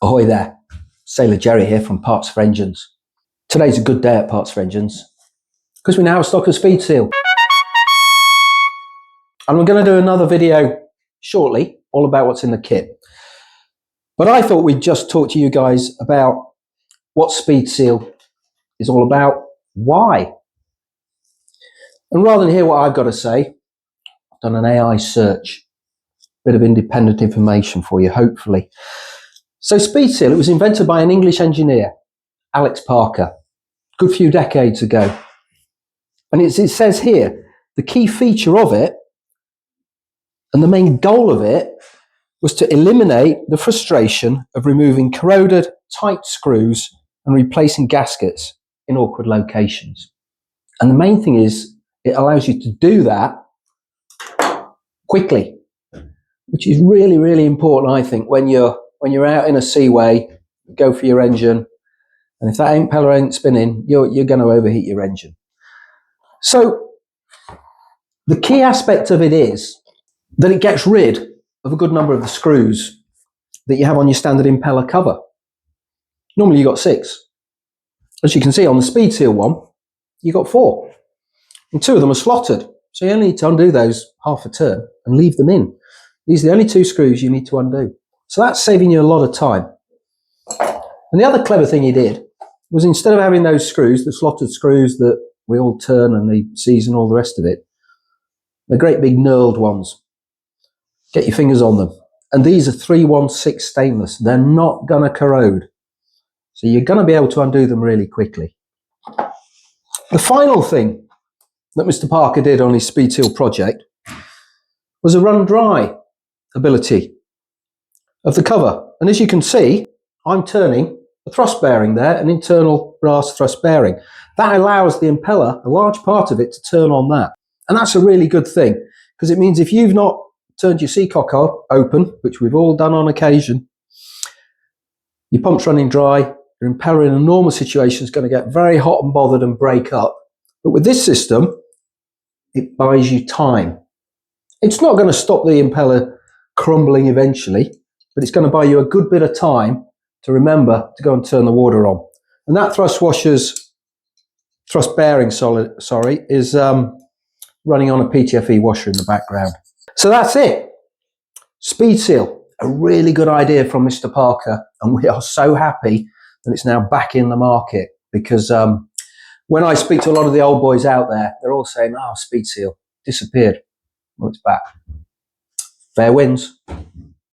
Ahoy there, Sailor Jerry here from Parts for Engines. Today's a good day at Parts for Engines because we now have stock of Speedseal. And we're going to do another video shortly all about what's in the kit. But I thought we'd just talk to you guys about what Speedseal is all about, why. And rather than hear what I've got to say, I've done an AI search, bit of independent information for you, hopefully. So Speedseal, it was invented by an English engineer, Alex Parker, a good few decades ago. And it says here, the key feature of it and the main goal of it was to eliminate the frustration of removing corroded, tight screws and replacing gaskets in awkward locations. And the main thing is, it allows you to do that quickly, which is really, really important, I think, when you're out in a seaway, go for your engine, and if that impeller ain't spinning, you're going to overheat your engine. So the key aspect of it is that it gets rid of a good number of the screws that you have on your standard impeller cover. Normally you've got 6. As you can see on the Speedseal one, you've got 4. And 2 of them are slotted. So you only need to undo those half a turn and leave them in. These are the only 2 screws you need to undo. So that's saving you a lot of time. And the other clever thing he did was, instead of having those screws, the slotted screws that we all turn and they seize and all the rest of it, the great big knurled ones, get your fingers on them. And these are 316 stainless. They're not going to corrode. So you're going to be able to undo them really quickly. The final thing that Mr. Parker did on his Speedseal project was a run dry ability of the cover. And as you can see, I'm turning a thrust bearing there, an internal brass thrust bearing. That allows the impeller, a large part of it, to turn on that. And that's a really good thing, because it means if you've not turned your seacock open, which we've all done on occasion, your pump's running dry, your impeller in a normal situation is going to get very hot and bothered and break up. But with this system, it buys you time. It's not going to stop the impeller crumbling eventually, but it's going to buy you a good bit of time to remember to go and turn the water on. And that thrust bearing, is running on a PTFE washer in the background. So that's it. Speedseal, a really good idea from Mr. Parker, and we are so happy that it's now back in the market, because when I speak to a lot of the old boys out there, they're all saying, oh, Speedseal disappeared. Well, it's back. Fair winds.